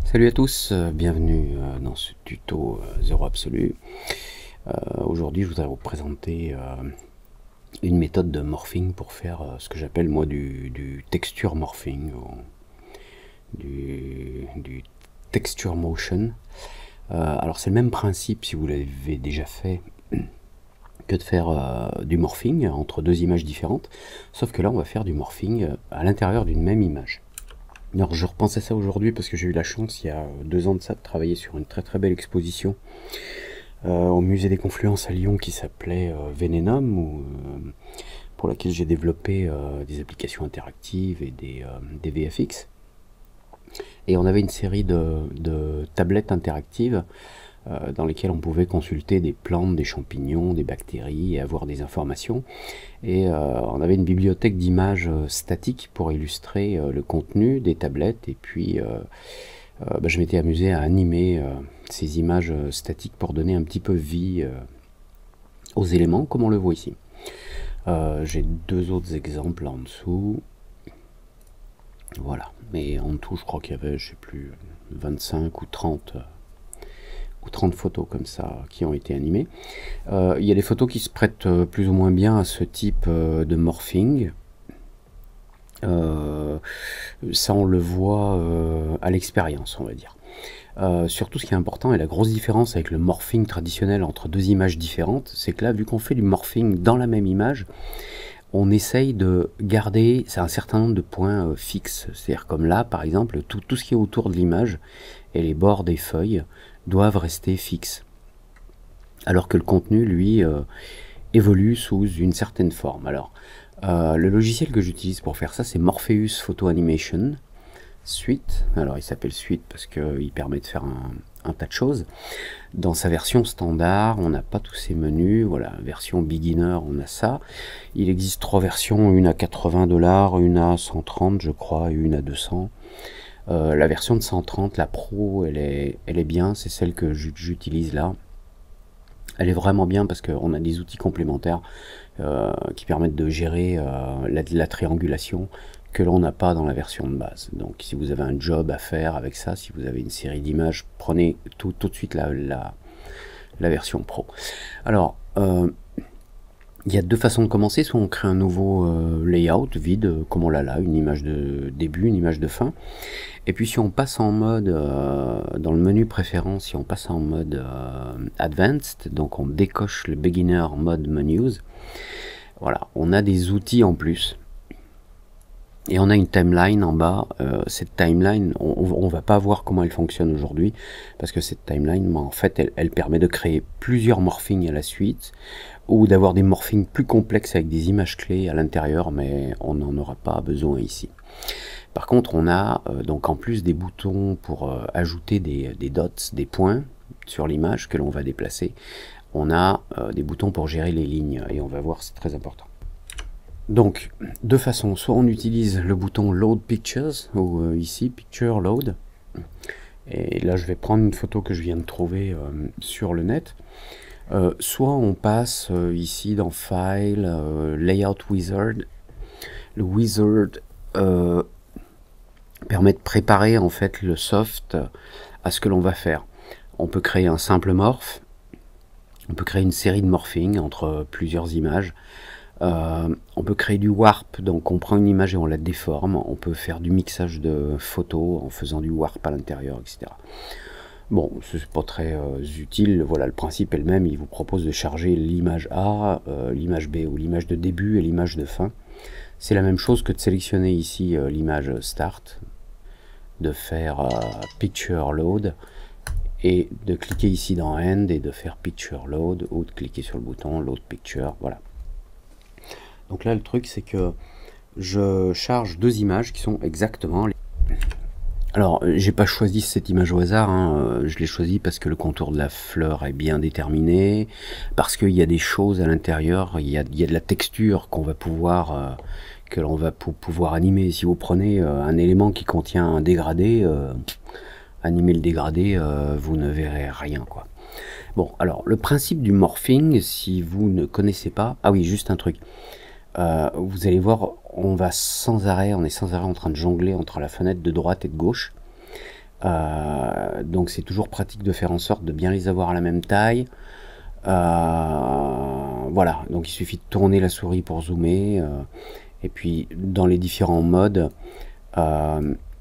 Salut à tous, bienvenue dans ce tuto Zéro Absolu. Aujourd'hui je voudrais vous présenter une méthode de morphing pour faire ce que j'appelle moi du texture morphing, ou du texture motion. Alors c'est le même principe si vous l'avez déjà fait que de faire du morphing entre deux images différentes, sauf que là on va faire du morphing à l'intérieur d'une même image. Alors je repense à ça aujourd'hui parce que j'ai eu la chance il y a 2 ans de ça de travailler sur une très belle exposition au musée des Confluences à Lyon qui s'appelait Venenom, pour laquelle j'ai développé des applications interactives et des VFX. Et on avait une série de tablettes interactives dans lesquelles on pouvait consulter des plantes, des champignons, des bactéries et avoir des informations. Et on avait une bibliothèque d'images statiques pour illustrer le contenu des tablettes. Et puis je m'étais amusé à animer ces images statiques pour donner un petit peu vie aux éléments, comme on le voit ici. J'ai 2 autres exemples en dessous. Voilà, mais en tout je crois qu'il y avait, je sais plus, 25 ou 30 photos comme ça qui ont été animées. Il y a des photos qui se prêtent plus ou moins bien à ce type de morphing. Ça on le voit à l'expérience, on va dire. Surtout ce qui est important et la grosse différence avec le morphing traditionnel entre deux images différentes, c'est que là, vu qu'on fait du morphing dans la même image, on essaye de garder un certain nombre de points fixes. C'est-à-dire comme là, par exemple, tout ce qui est autour de l'image et les bords des feuilles doivent rester fixes. Alors que le contenu, lui, évolue sous une certaine forme. Alors, le logiciel que j'utilise pour faire ça, c'est Morpheus Photo Animation Suite. Alors, il s'appelle Suite parce qu'il permet de faire un tas de choses. Dans sa version standard, on n'a pas tous ces menus. Voilà, version beginner, on a ça. Il existe 3 versions, une à 80 $, une à 130 je crois, et une à 200. La version de 130, la Pro, elle est bien, c'est celle que j'utilise là. Elle est vraiment bien parce qu'on a des outils complémentaires qui permettent de gérer la triangulation que l'on n'a pas dans la version de base. Donc si vous avez un job à faire avec ça, si vous avez une série d'images, prenez tout de suite la version Pro. Alors, il y a 2 façons de commencer. Soit on crée un nouveau layout vide, comme on l'a là, une image de début, une image de fin. Et puis si on passe en mode, dans le menu préférences, si on passe en mode Advanced, donc on décoche le Beginner Mode Menus, voilà, on a des outils en plus. Et on a une timeline en bas. Cette timeline, on va pas voir comment elle fonctionne aujourd'hui, parce que cette timeline, en fait, elle permet de créer plusieurs morphings à la suite, ou d'avoir des morphings plus complexes avec des images clés à l'intérieur, mais on n'en aura pas besoin ici. Par contre, on a donc en plus des boutons pour ajouter des dots, des points sur l'image que l'on va déplacer. On a des boutons pour gérer les lignes, et on va voir, c'est très important. Donc, 2 façons. Soit on utilise le bouton Load Pictures, ou ici, Picture Load. Et là, je vais prendre une photo que je viens de trouver sur le net. Soit on passe ici dans File, Layout Wizard. Le Wizard permet de préparer en fait le soft à ce que l'on va faire. On peut créer un simple morph. On peut créer une série de morphing entre plusieurs images. On peut créer du warp, donc on prend une image et on la déforme. On peut faire du mixage de photos en faisant du warp à l'intérieur, etc. Bon, c'est pas très utile. Voilà, le principe est le même. Il vous propose de charger l'image A, l'image B, ou l'image de début et l'image de fin. C'est la même chose que de sélectionner ici l'image Start, de faire Picture Load, et de cliquer ici dans End et de faire Picture Load, ou de cliquer sur le bouton Load Picture, voilà. Donc là, le truc, c'est que je charge 2 images qui sont exactement les... Alors, j'ai pas choisi cette image au hasard, hein. Je l'ai choisi parce que le contour de la fleur est bien déterminé, parce qu'il y a des choses à l'intérieur, il y a de la texture qu'on va pouvoir, que l'on va pouvoir animer. Si vous prenez un élément qui contient un dégradé, animer le dégradé, vous ne verrez rien, quoi. Bon, alors, le principe du morphing, si vous ne connaissez pas... Ah oui, juste un truc. Vous allez voir, on est sans arrêt en train de jongler entre la fenêtre de droite et de gauche. Donc c'est toujours pratique de faire en sorte de bien les avoir à la même taille. Voilà, donc il suffit de tourner la souris pour zoomer. Et puis dans les différents modes,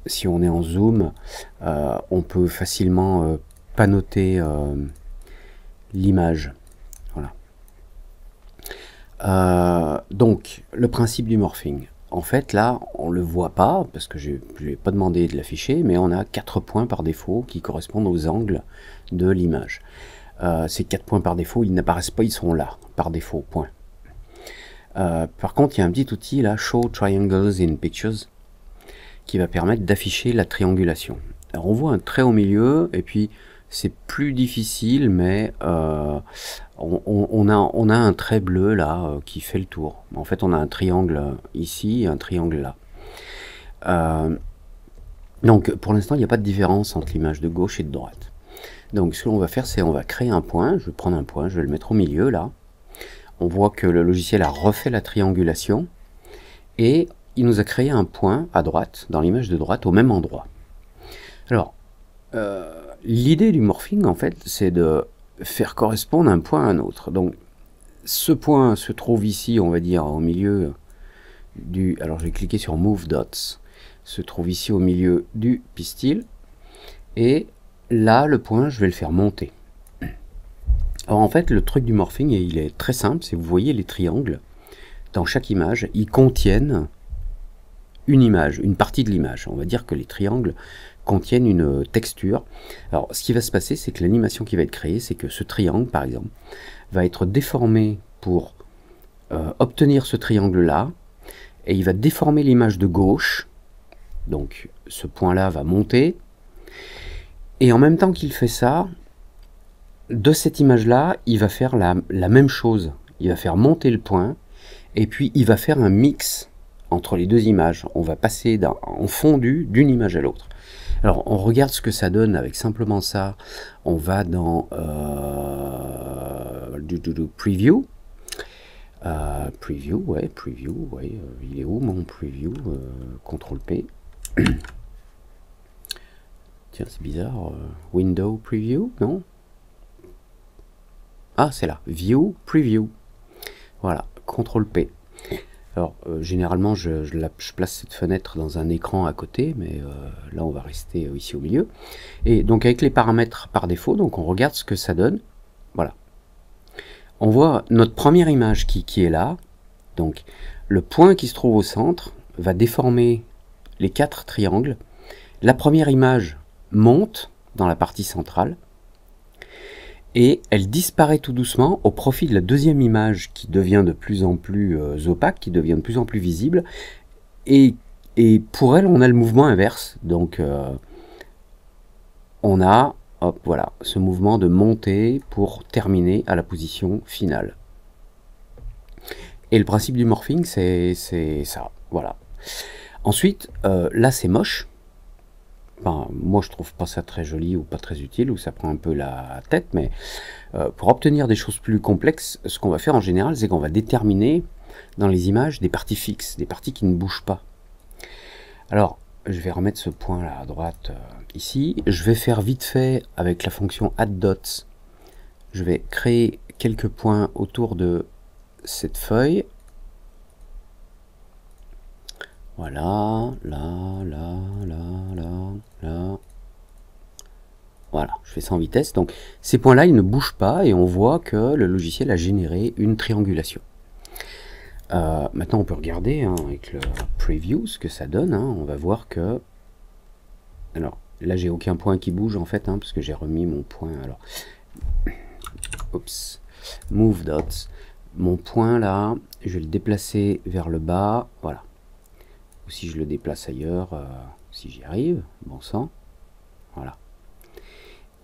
si on est en zoom, on peut facilement pannoter l'image. Voilà. Donc le principe du morphing. En fait là on le voit pas parce que je n'ai pas demandé de l'afficher, mais on a 4 points par défaut qui correspondent aux angles de l'image. Ces 4 points par défaut, ils n'apparaissent pas, ils sont là par défaut, point. Par contre il y a un petit outil là, Show Triangles in Pictures, qui va permettre d'afficher la triangulation. Alors on voit un trait au milieu et puis c'est plus difficile, mais on a un trait bleu là qui fait le tour. En fait on a un triangle ici et un triangle là. Donc pour l'instant il n'y a pas de différence entre l'image de gauche et de droite. Donc ce que l'on va faire, c'est on va créer un point. Je vais prendre un point, je vais le mettre au milieu là. On voit que le logiciel a refait la triangulation et il nous a créé un point à droite, dans l'image de droite, au même endroit. Alors, l'idée du morphing, en fait, c'est de faire correspondre un point à un autre. Donc, ce point se trouve ici, on va dire, au milieu du... Alors, je vais cliquer sur Move Dots. Se trouve ici au milieu du pistil. Et là, le point, je vais le faire monter. Alors, en fait, le truc du morphing, il est très simple. C'est, vous voyez les triangles, dans chaque image, ils contiennent une image, une partie de l'image. On va dire que les triangles contiennent une texture. Alors, ce qui va se passer, c'est que l'animation qui va être créée, c'est que ce triangle, par exemple, va être déformé pour obtenir ce triangle-là, et il va déformer l'image de gauche. Donc, ce point-là va monter, et en même temps qu'il fait ça, de cette image-là, il va faire la même chose. Il va faire monter le point, et puis il va faire un mix entre les deux images. On va passer en fondu d'une image à l'autre. Alors, on regarde ce que ça donne avec simplement ça. On va dans Preview. Preview, ouais, il est où mon Preview? CTRL P. Tiens, c'est bizarre. Window Preview, non? Ah, c'est là. View, Preview. Voilà, CTRL P. Alors, généralement, je place cette fenêtre dans un écran à côté, mais là, on va rester ici au milieu. Et donc, avec les paramètres par défaut, donc on regarde ce que ça donne. Voilà. On voit notre première image qui est là. Donc, le point qui se trouve au centre va déformer les 4 triangles. La première image monte dans la partie centrale. Et elle disparaît tout doucement au profit de la deuxième image qui devient de plus en plus opaque, qui devient de plus en plus visible. Et pour elle, on a le mouvement inverse. Donc, on a, hop, voilà, ce mouvement de montée pour terminer à la position finale. Et le principe du morphing, c'est ça, voilà. Ensuite, là, c'est moche. Enfin, moi je trouve pas ça très joli ou pas très utile, ou ça prend un peu la tête, mais pour obtenir des choses plus complexes, ce qu'on va faire en général, c'est qu'on va déterminer dans les images des parties fixes, des parties qui ne bougent pas. Alors, je vais remettre ce point là à droite ici. Je vais faire vite fait avec la fonction add_dots. Je vais créer quelques points autour de cette feuille. Voilà, là. Voilà, je fais ça en vitesse. Donc, ces points-là, ils ne bougent pas et on voit que le logiciel a généré une triangulation. Maintenant, on peut regarder avec le preview ce que ça donne. On va voir que... Alors, là, j'ai aucun point qui bouge en fait, parce que j'ai remis mon point. Alors, oups, move dots. Mon point là, je vais le déplacer vers le bas. Voilà. Ou si je le déplace ailleurs, si j'y arrive, bon sang, voilà.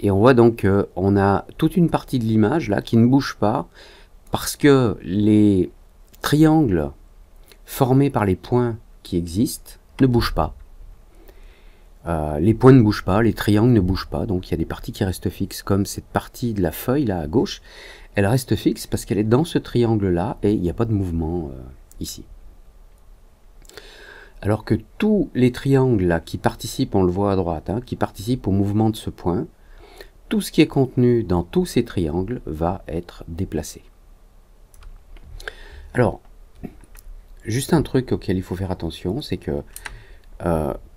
Et on voit donc qu'on a toute une partie de l'image là qui ne bouge pas parce que les triangles formés par les points qui existent ne bougent pas. Les points ne bougent pas, les triangles ne bougent pas, donc il y a des parties qui restent fixes, comme cette partie de la feuille là à gauche, elle reste fixe parce qu'elle est dans ce triangle là et il n'y a pas de mouvement ici. Alors que tous les triangles là, qui participent, on le voit à droite, hein, qui participent au mouvement de ce point, tout ce qui est contenu dans tous ces triangles va être déplacé. Alors, juste un truc auquel il faut faire attention, c'est que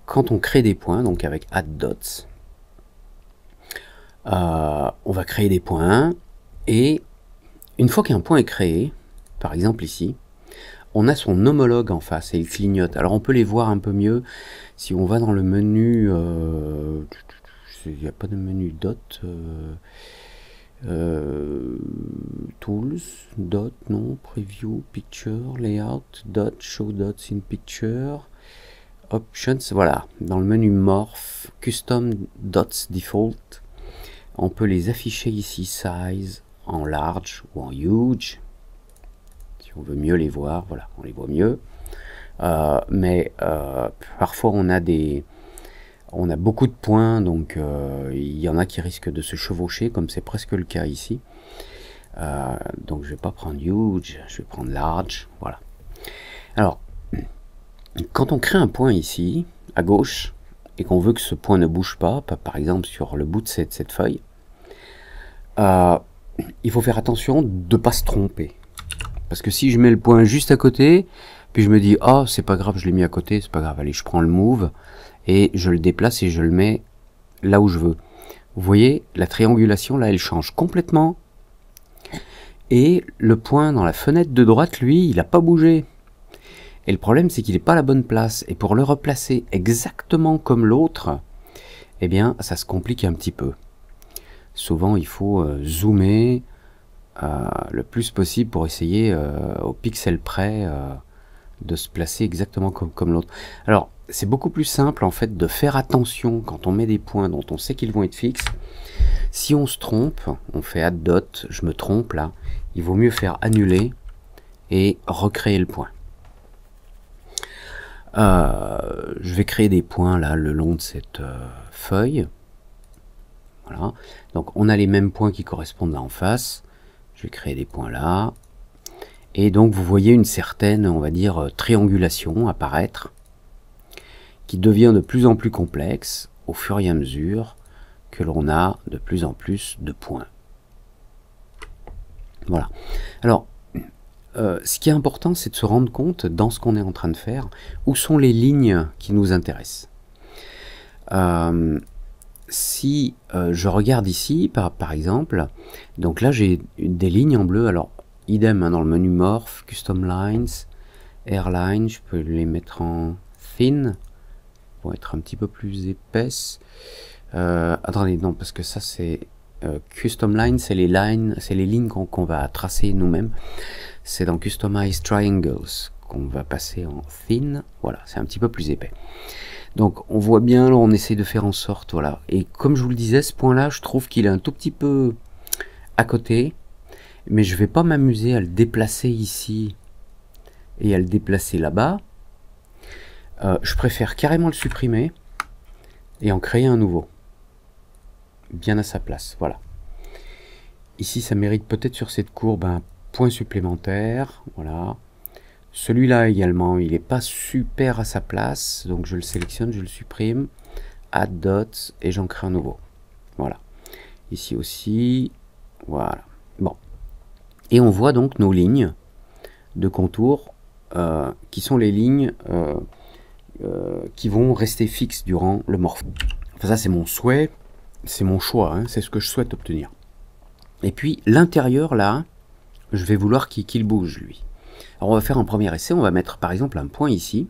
quand on crée des points, donc avec add dots, on va créer des points, et une fois qu'un point est créé, par exemple ici, on a son homologue en face et il clignote. Alors on peut les voir un peu mieux si on va dans le menu, il n'y a pas de menu dot, tools, dot, non, preview, picture, layout, dot, show dots in picture, options, voilà, dans le menu morph, custom dots default, on peut les afficher ici, size, en large ou en huge. On veut mieux les voir, voilà, on les voit mieux. Mais parfois on a beaucoup de points, donc il y en a qui risquent de se chevaucher, comme c'est presque le cas ici. Donc je vais pas prendre huge, je vais prendre large, voilà. Alors, quand on crée un point ici, à gauche, et qu'on veut que ce point ne bouge pas, par exemple sur le bout de cette feuille, il faut faire attention de ne pas se tromper. Parce que si je mets le point juste à côté, puis je me dis, ah, c'est pas grave, je l'ai mis à côté, c'est pas grave, allez, je prends le move, et je le déplace et je le mets là où je veux. Vous voyez, la triangulation, là, elle change complètement. Et le point dans la fenêtre de droite, lui, il n'a pas bougé. Et le problème, c'est qu'il n'est pas à la bonne place. Et pour le replacer exactement comme l'autre, eh bien, ça se complique un petit peu. Souvent, il faut zoomer le plus possible pour essayer au pixel près de se placer exactement comme l'autre. Alors, c'est beaucoup plus simple en fait de faire attention quand on met des points dont on sait qu'ils vont être fixes. Si on se trompe, on fait add dot, je me trompe là, il vaut mieux faire annuler et recréer le point. Je vais créer des points là le long de cette feuille. Voilà. Donc on a les mêmes points qui correspondent là en face. Je vais créer des points là. Et donc vous voyez une certaine, on va dire, triangulation apparaître, qui devient de plus en plus complexe au fur et à mesure que l'on a de plus en plus de points. Voilà. Alors, ce qui est important, c'est de se rendre compte, dans ce qu'on est en train de faire, où sont les lignes qui nous intéressent. Si je regarde ici, par exemple, donc là j'ai des lignes en bleu, alors idem hein, dans le menu Morph, Custom Lines, Airline, je peux les mettre en Thin, pour être un petit peu plus épaisse. Attendez, non, parce que ça c'est... Custom Lines, c'est les lignes qu'on va tracer nous-mêmes. C'est dans Customize Triangles qu'on va passer en Thin, voilà, c'est un petit peu plus épais. Donc on voit bien, là, on essaie de faire en sorte, voilà. Et comme je vous le disais, ce point-là, je trouve qu'il est un tout petit peu à côté, mais je vais pas m'amuser à le déplacer ici et à le déplacer là-bas. Je préfère carrément le supprimer et en créer un nouveau, bien à sa place, voilà. Ici, ça mérite peut-être sur cette courbe un point supplémentaire, voilà. Celui-là également, il n'est pas super à sa place, donc je le sélectionne, je le supprime, add dots, et j'en crée un nouveau. Voilà. Ici aussi, voilà. Bon. Et on voit donc nos lignes de contour, qui sont les lignes qui vont rester fixes durant le morph. Enfin, ça, c'est mon souhait, c'est mon choix, hein, c'est ce que je souhaite obtenir. Et puis, l'intérieur, là, je vais vouloir qu'il bouge, lui. Alors on va faire un premier essai, on va mettre par exemple un point ici.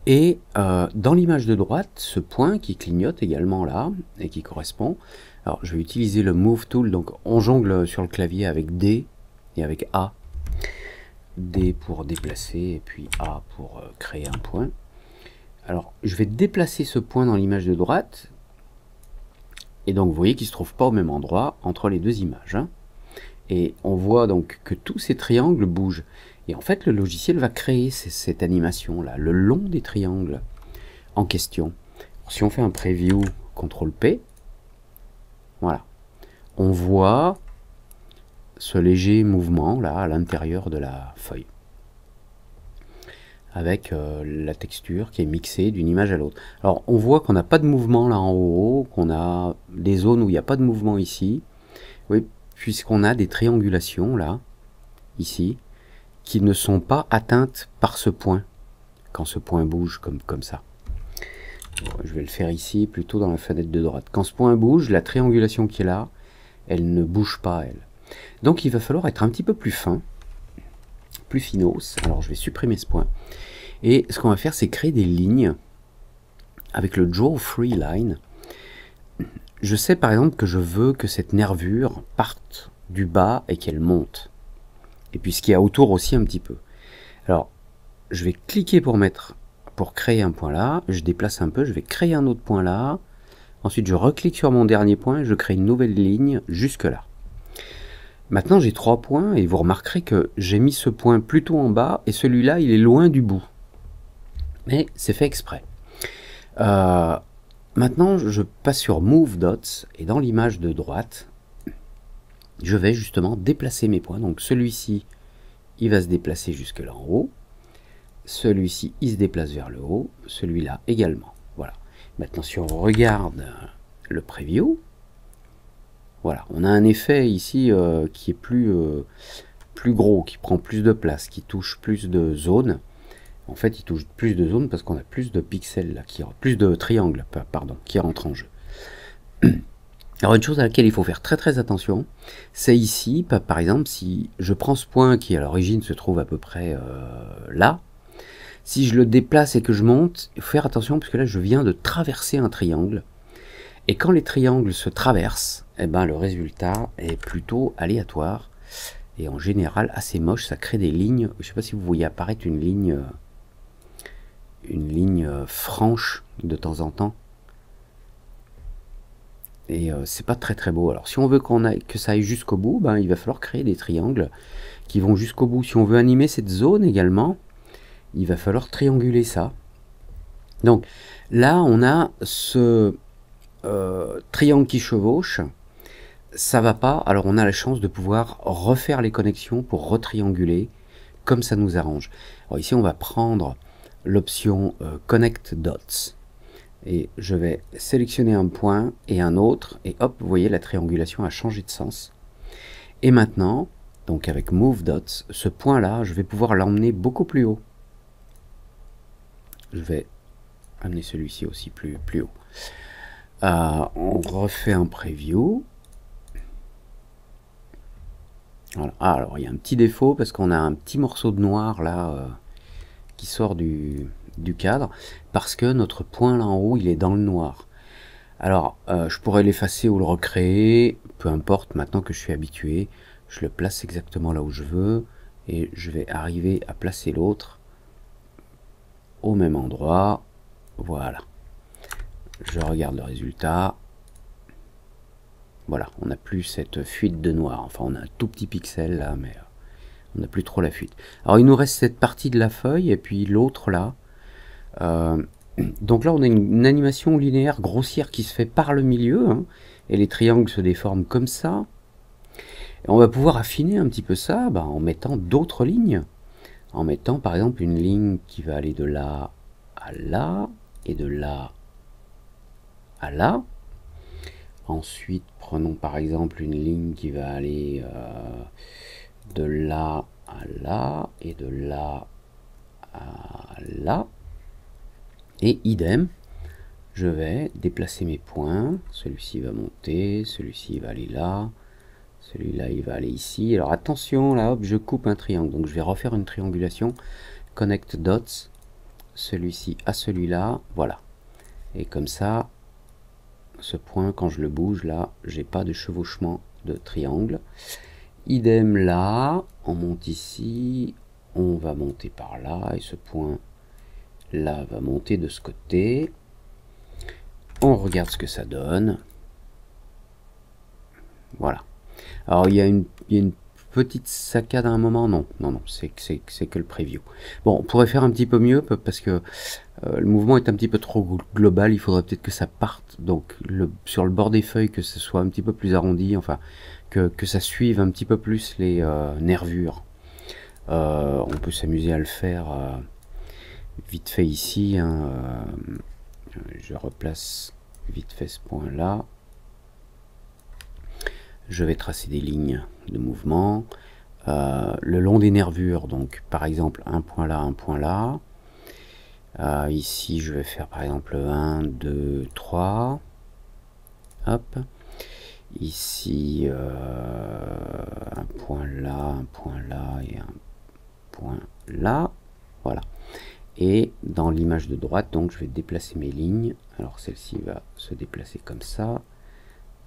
Et dans l'image de droite, ce point qui clignote également là, et qui correspond, alors je vais utiliser le Move Tool, donc on jongle sur le clavier avec D et avec A. D pour déplacer, et puis A pour créer un point. Alors je vais déplacer ce point dans l'image de droite, et donc vous voyez qu'il ne se trouve pas au même endroit entre les deux images, hein. Et on voit donc que tous ces triangles bougent. Et en fait, le logiciel va créer cette animation-là, le long des triangles en question. Si on fait un preview, CTRL-P, voilà. On voit ce léger mouvement là à l'intérieur de la feuille. avec la texture qui est mixée d'une image à l'autre. Alors on voit qu'on n'a pas de mouvement là en haut, qu'on a des zones où il n'y a pas de mouvement ici, oui, puisqu'on a des triangulations là, ici, qui ne sont pas atteintes par ce point, quand ce point bouge comme ça. Je vais le faire ici, plutôt dans la fenêtre de droite. Quand ce point bouge, la triangulation qui est là, elle ne bouge pas, elle. Donc il va falloir être un petit peu plus fin, plus finos. Alors je vais supprimer ce point. Et ce qu'on va faire, c'est créer des lignes avec le Draw Free Line. Je sais par exemple que je veux que cette nervure parte du bas et qu'elle monte. Et puis ce qu'il y a autour aussi un petit peu. Alors, je vais cliquer pour créer un point là. Je déplace un peu, je vais créer un autre point là. Ensuite, je reclique sur mon dernier point et je crée une nouvelle ligne jusque là. Maintenant, j'ai 3 points et vous remarquerez que j'ai mis ce point plutôt en bas et celui-là, il est loin du bout. Mais c'est fait exprès. Maintenant, je passe sur Move Dots et dans l'image de droite, je vais justement déplacer mes points. Donc celui-ci, il va se déplacer jusque là en haut. Celui-ci, il se déplace vers le haut. Celui-là également. Voilà. Maintenant, si on regarde le preview, voilà, on a un effet ici qui est plus gros, qui prend plus de place, qui touche plus de zones. En fait, il touche plus de zones parce qu'on a plus de pixels, là, plus de triangles, pardon, qui rentrent en jeu. Alors, une chose à laquelle il faut faire très très attention, c'est ici, par exemple, si je prends ce point qui à l'origine se trouve à peu près là, si je le déplace et que je monte, il faut faire attention parce que là, je viens de traverser un triangle. Et quand les triangles se traversent, eh ben, le résultat est plutôt aléatoire et en général assez moche. Ça crée des lignes. Je ne sais pas si vous voyez apparaître une ligne franche de temps en temps. Et c'est pas très très beau. Alors si on veut que ça aille jusqu'au bout, ben, il va falloir créer des triangles qui vont jusqu'au bout. Si on veut animer cette zone également, il va falloir trianguler ça. Donc là, on a ce triangle qui chevauche. Ça va pas, alors on a la chance de pouvoir refaire les connexions pour retrianguler comme ça nous arrange. Alors ici, on va prendre l'option Connect Dots. Et je vais sélectionner un point et un autre, et hop, vous voyez, la triangulation a changé de sens. Et maintenant, donc avec Move Dots, ce point-là, je vais pouvoir l'emmener beaucoup plus haut. Je vais amener celui-ci aussi plus haut. On refait un preview. Voilà. Ah, alors il y a un petit défaut parce qu'on a un petit morceau de noir là qui sort du cadre parce que notre point là en haut il est dans le noir. Alors je pourrais l'effacer ou le recréer, peu importe, maintenant que je suis habitué, je le place exactement là où je veux et je vais arriver à placer l'autre au même endroit. Voilà. Je regarde le résultat. Voilà, on n'a plus cette fuite de noir. Enfin, on a un tout petit pixel là, mais on n'a plus trop la fuite. Alors, il nous reste cette partie de la feuille et puis l'autre là. Donc là, on a une animation linéaire grossière qui se fait par le milieu. Hein, et les triangles se déforment comme ça. Et on va pouvoir affiner un petit peu ça en mettant d'autres lignes. En mettant par exemple une ligne qui va aller de là à là et de là à là. Ensuite, prenons par exemple une ligne qui va aller de là à là et de là à là. Et idem, je vais déplacer mes points. Celui-ci va monter, celui-ci va aller là, celui-là il va aller ici. Alors attention, là hop, je coupe un triangle. Donc je vais refaire une triangulation. Connect Dots, celui-ci à celui-là, voilà. Et comme ça, ce point, quand je le bouge là, j'ai pas de chevauchement de triangle. Idem là, on monte ici, on va monter par là, et ce point là va monter de ce côté. On regarde ce que ça donne. Voilà. Alors il y a une petite saccade à un moment, non, c'est que le preview. Bon, on pourrait faire un petit peu mieux parce que le mouvement est un petit peu trop global, il faudrait peut-être que ça parte, donc sur le bord des feuilles, que ce soit un petit peu plus arrondi, enfin, que ça suive un petit peu plus les nervures. On peut s'amuser à le faire vite fait ici, hein, je replace vite fait ce point là. Je vais tracer des lignes de mouvement le long des nervures, donc par exemple un point là, un point là. Ici je vais faire par exemple 1, 2, 3. Hop. Ici un point là et un point là. Voilà. Et dans l'image de droite, donc je vais déplacer mes lignes. Alors celle-ci va se déplacer comme ça.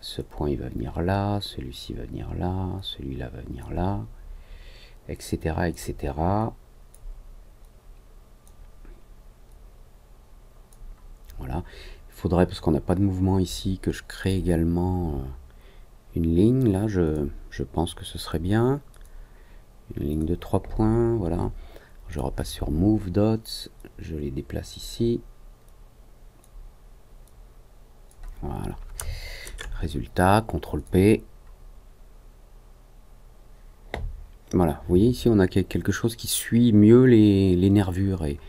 Ce point il va venir là, celui-ci va venir là, celui-là va venir là, etc. etc. Voilà. Il faudrait, parce qu'on n'a pas de mouvement ici, que je crée également une ligne. Là, je pense que ce serait bien. Une ligne de 3 points, voilà. Je repasse sur Move Dots, je les déplace ici. Voilà. Résultat, CTRL P. Voilà, vous voyez ici on a quelque chose qui suit mieux les nervures et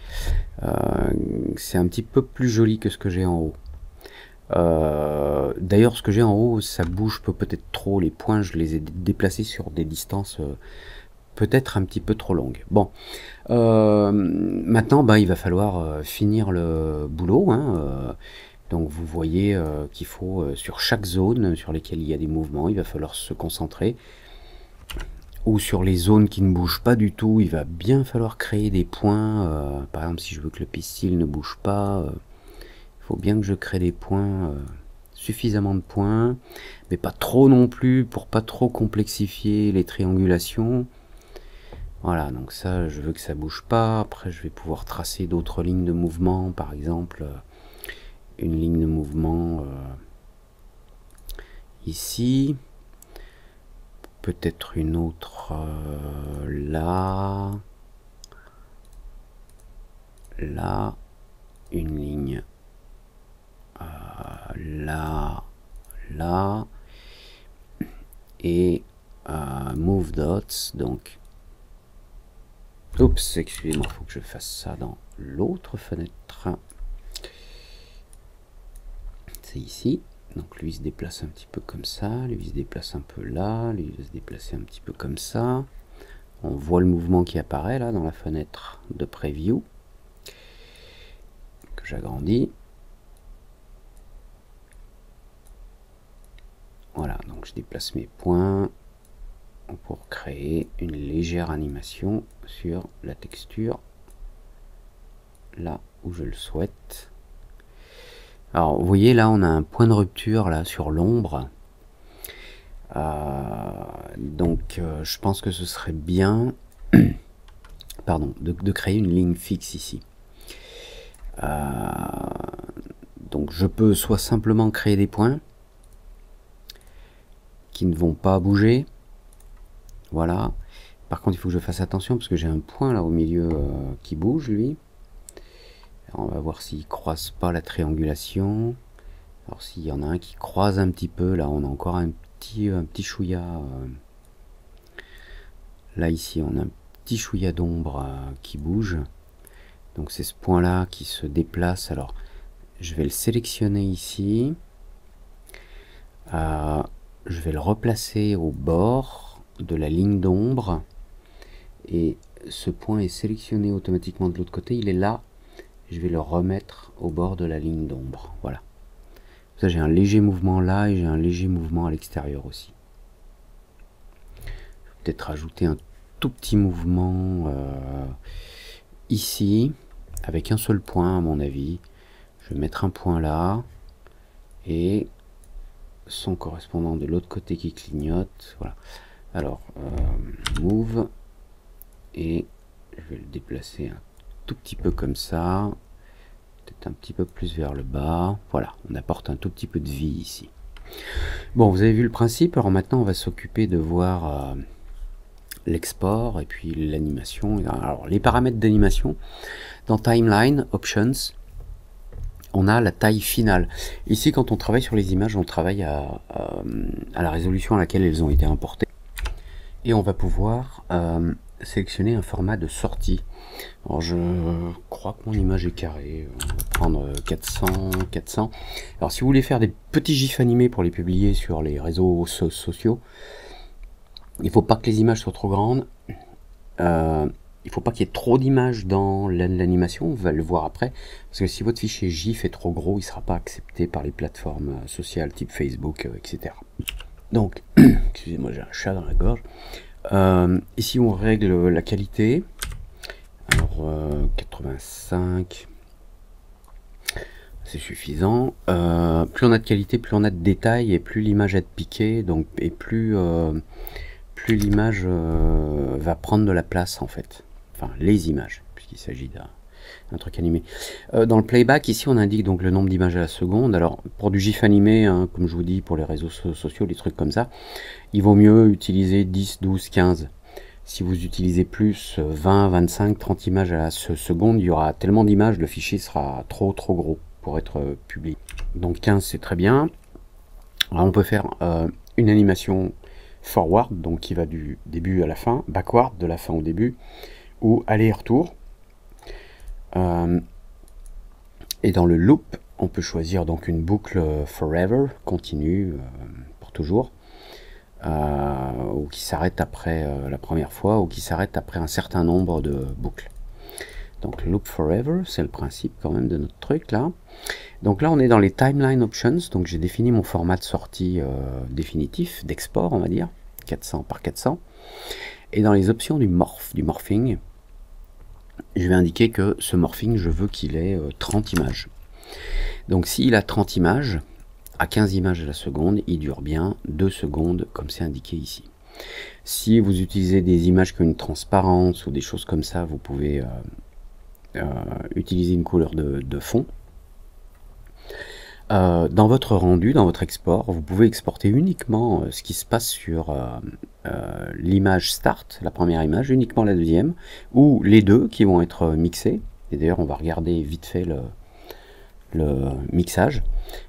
c'est un petit peu plus joli que ce que j'ai en haut. D'ailleurs ce que j'ai en haut ça bouge peut-être trop, les points je les ai déplacés sur des distances peut-être un petit peu trop longues. Bon, maintenant il va falloir finir le boulot, hein, donc vous voyez qu'il faut sur chaque zone sur lesquelles il y a des mouvements, il va falloir se concentrer. Ou sur les zones qui ne bougent pas du tout, il va bien falloir créer des points. Par exemple, si je veux que le pistil ne bouge pas, il faut bien que je crée des points, suffisamment de points, mais pas trop non plus, pour pas trop complexifier les triangulations. Voilà, donc ça, je veux que ça bouge pas. Après, je vais pouvoir tracer d'autres lignes de mouvement, par exemple, une ligne de mouvement ici. Peut-être une autre là, là, une ligne là, là, et Move Dots, donc, oups, excusez-moi, il faut que je fasse ça dans l'autre fenêtre, c'est ici. Donc lui il se déplace un petit peu comme ça, lui il se déplace un peu là, lui il va se déplacer un petit peu comme ça. On voit le mouvement qui apparaît là dans la fenêtre de preview que j'agrandis. Voilà, donc je déplace mes points pour créer une légère animation sur la texture là où je le souhaite. Alors vous voyez là on a un point de rupture là sur l'ombre, donc je pense que ce serait bien pardon, de créer une ligne fixe ici. Donc je peux soit simplement créer des points qui ne vont pas bouger, voilà. Par contre il faut que je fasse attention parce que j'ai un point là au milieu qui bouge lui. Alors, on va voir s'il croise pas la triangulation. Alors s'il y en a un qui croise un petit peu, là on a encore un petit chouïa. Là ici on a un petit chouïa d'ombre qui bouge. Donc c'est ce point là qui se déplace. Alors je vais le sélectionner ici. Je vais le replacer au bord de la ligne d'ombre. Et ce point est sélectionné automatiquement de l'autre côté. Il est là. Je vais le remettre au bord de la ligne d'ombre. Voilà. Ça, j'ai un léger mouvement là et j'ai un léger mouvement à l'extérieur aussi. Je vais peut-être rajouter un tout petit mouvement ici, avec un seul point à mon avis. Je vais mettre un point là et son correspondant de l'autre côté qui clignote. Voilà. Alors, move et je vais le déplacer un tout petit peu comme ça, peut-être un petit peu plus vers le bas. Voilà, on apporte un tout petit peu de vie ici. Bon, vous avez vu le principe. Alors maintenant on va s'occuper de voir l'export et puis l'animation. Alors les paramètres d'animation dans Timeline Options, on a la taille finale. Ici quand on travaille sur les images, on travaille à la résolution à laquelle elles ont été importées et on va pouvoir sélectionner un format de sortie. Alors je crois que mon image est carrée. On va prendre 400, 400. Alors si vous voulez faire des petits gifs animés pour les publier sur les réseaux sociaux, il ne faut pas que les images soient trop grandes. Il ne faut pas qu'il y ait trop d'images dans l'animation, on va le voir après. Parce que si votre fichier GIF est trop gros, il ne sera pas accepté par les plateformes sociales type Facebook, etc. Donc, excusez-moi, j'ai un chat dans la gorge. Ici, on règle la qualité. Alors, 85, c'est suffisant. Plus on a de qualité, plus on a de détails, et plus l'image est piquée, donc, et plus l'image va prendre de la place, en fait. Enfin, les images, puisqu'il s'agit d'un truc animé. Dans le playback, ici, on indique donc le nombre d'images à la seconde. Alors, pour du GIF animé, hein, comme je vous dis, pour les réseaux sociaux, des trucs comme ça, il vaut mieux utiliser 10, 12, 15. Si vous utilisez plus 20, 25, 30 images à la seconde, il y aura tellement d'images, le fichier sera trop gros pour être publié. Donc 15, c'est très bien. Alors, on peut faire une animation forward, donc qui va du début à la fin, backward, de la fin au début, ou aller-retour. Et dans le loop, on peut choisir donc une boucle forever, continue, pour toujours, ou qui s'arrête après la première fois, ou qui s'arrête après un certain nombre de boucles. Donc loop forever, c'est le principe quand même de notre truc là. Donc là on est dans les timeline options, donc j'ai défini mon format de sortie définitif, d'export on va dire, 400 par 400. Et dans les options du morphing, je vais indiquer que ce morphing, je veux qu'il ait 30 images. Donc s'il a 30 images, à 15 images à la seconde, il dure bien 2 secondes, comme c'est indiqué ici. Si vous utilisez des images qui ont une transparence ou des choses comme ça, vous pouvez utiliser une couleur de fond. Dans votre rendu, dans votre export, vous pouvez exporter uniquement ce qui se passe sur l'image start, la première image, uniquement la deuxième, ou les deux qui vont être mixés. Et d'ailleurs, on va regarder vite fait le mixage,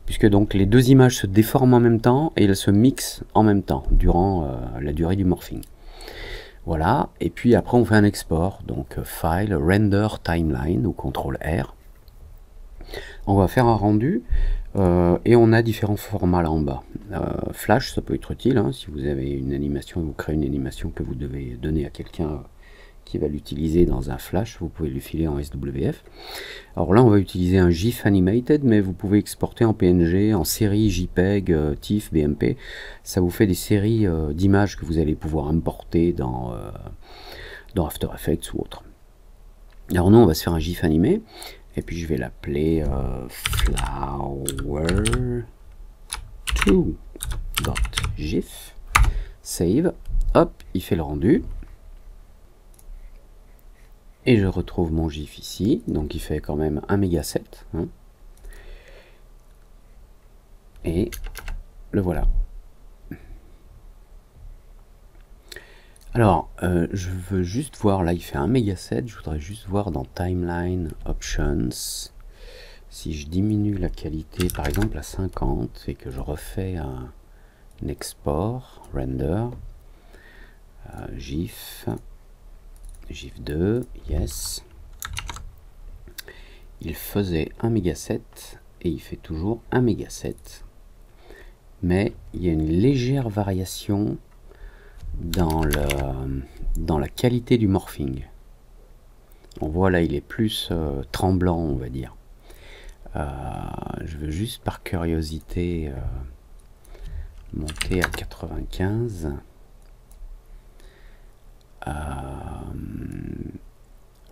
puisque donc les deux images se déforment en même temps et elles se mixent en même temps durant la durée du morphing. Voilà, et puis après on fait un export, donc File, Render Timeline ou CTRL-R. On va faire un rendu et on a différents formats là en bas. Flash, ça peut être utile, hein, si vous avez une animation, vous créez une animation que vous devez donner à quelqu'un qui va l'utiliser dans un flash, vous pouvez le filer en SWF. Alors là on va utiliser un GIF animated, mais vous pouvez exporter en PNG, en série, JPEG, TIFF, BMP. Ça vous fait des séries d'images que vous allez pouvoir importer dans After Effects ou autre. Alors nous on va se faire un GIF animé, et puis je vais l'appeler flower2.gif. Save, hop, il fait le rendu. Et je retrouve mon GIF ici, donc il fait quand même 1 méga 7. Hein. Et le voilà. Alors, je veux juste voir, là il fait 1 méga 7, je voudrais juste voir dans Timeline Options, si je diminue la qualité par exemple à 50 et que je refais un export, render, GIF, GIF 2, yes. Il faisait 1 méga 7 et il fait toujours 1 méga 7. Mais il y a une légère variation dans la qualité du morphing. On voit là, il est plus tremblant, on va dire. Je veux juste par curiosité monter à 95.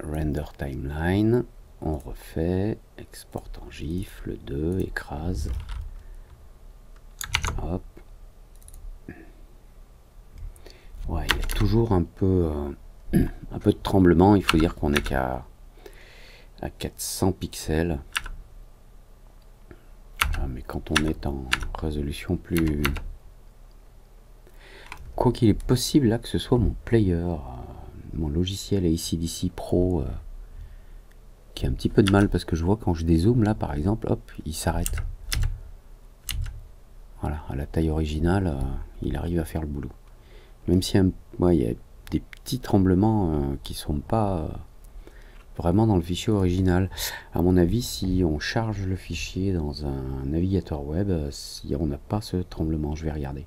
Render timeline, on refait, export en GIF, le 2, écrase, hop. Ouais, il y a toujours un peu de tremblement, il faut dire qu'on est qu'à 400 pixels. Mais quand on est en résolution plus... Quoi qu'il est possible là que ce soit mon player, mon logiciel AC/DC Pro qui a un petit peu de mal parce que je vois quand je dézoome là par exemple, hop, il s'arrête. Voilà, à la taille originale, il arrive à faire le boulot. Même si il y a des petits tremblements qui sont pas vraiment dans le fichier original. À mon avis, si on charge le fichier dans un navigateur web, si on n'a pas ce tremblement, je vais regarder.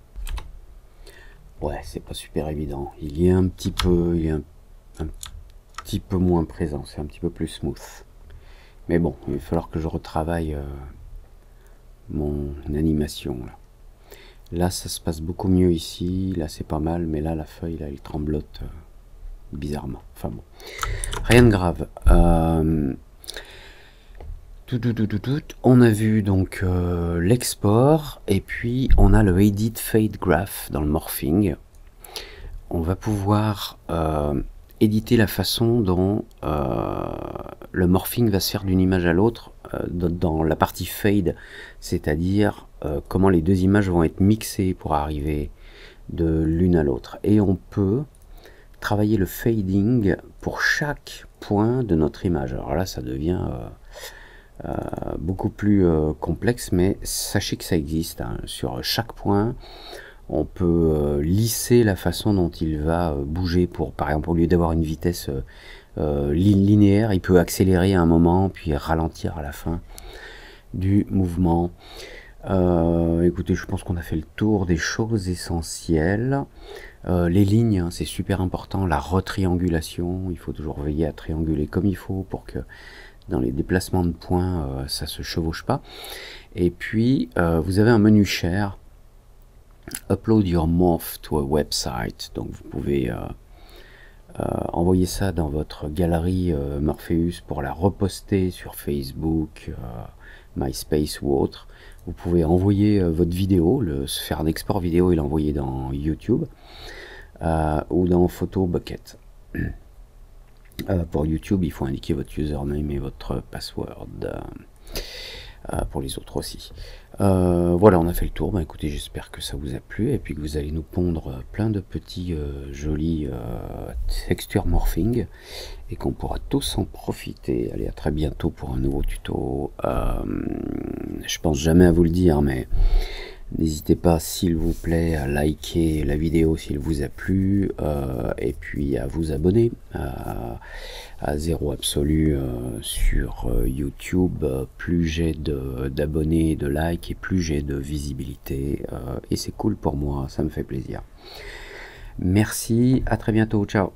Ouais, c'est pas super évident. Il est un petit peu, un petit peu moins présent, c'est un petit peu plus smooth. Mais bon, il va falloir que je retravaille mon animation. Là, ça se passe beaucoup mieux ici. Là, c'est pas mal, mais là, la feuille, là, elle tremblote bizarrement. Enfin bon, rien de grave. On a vu donc l'export, et puis on a le Edit Fade Graph dans le morphing. On va pouvoir éditer la façon dont le morphing va se faire d'une image à l'autre dans la partie fade, c'est-à-dire comment les deux images vont être mixées pour arriver de l'une à l'autre. Et on peut travailler le fading pour chaque point de notre image. Alors là, ça devient beaucoup plus complexe, mais sachez que ça existe, hein. Sur chaque point, on peut lisser la façon dont il va bouger. Pour, par exemple, au lieu d'avoir une vitesse linéaire, il peut accélérer à un moment, puis ralentir à la fin du mouvement. Écoutez, je pense qu'on a fait le tour des choses essentielles. Les lignes, hein, c'est super important. La retriangulation, il faut toujours veiller à trianguler comme il faut pour que dans les déplacements de points, ça se chevauche pas. Et puis, vous avez un menu share. Upload your morph to a website. Donc vous pouvez envoyer ça dans votre galerie Morpheus pour la reposter sur Facebook, MySpace ou autre. Vous pouvez envoyer votre vidéo, se faire un export vidéo et l'envoyer dans YouTube ou dans Photo Bucket. Pour YouTube, il faut indiquer votre username et votre password. Pour les autres aussi. Voilà, on a fait le tour. Ben, écoutez, j'espère que ça vous a plu et puis que vous allez nous pondre plein de petits jolis texture morphing et qu'on pourra tous en profiter. Allez, à très bientôt pour un nouveau tuto. Je pense jamais à vous le dire, mais n'hésitez pas, s'il vous plaît, à liker la vidéo s'il vous a plu, et puis à vous abonner à Zéro Absolu sur YouTube. Plus j'ai d'abonnés, de likes, et plus j'ai de visibilité, et c'est cool pour moi, ça me fait plaisir. Merci, à très bientôt, ciao.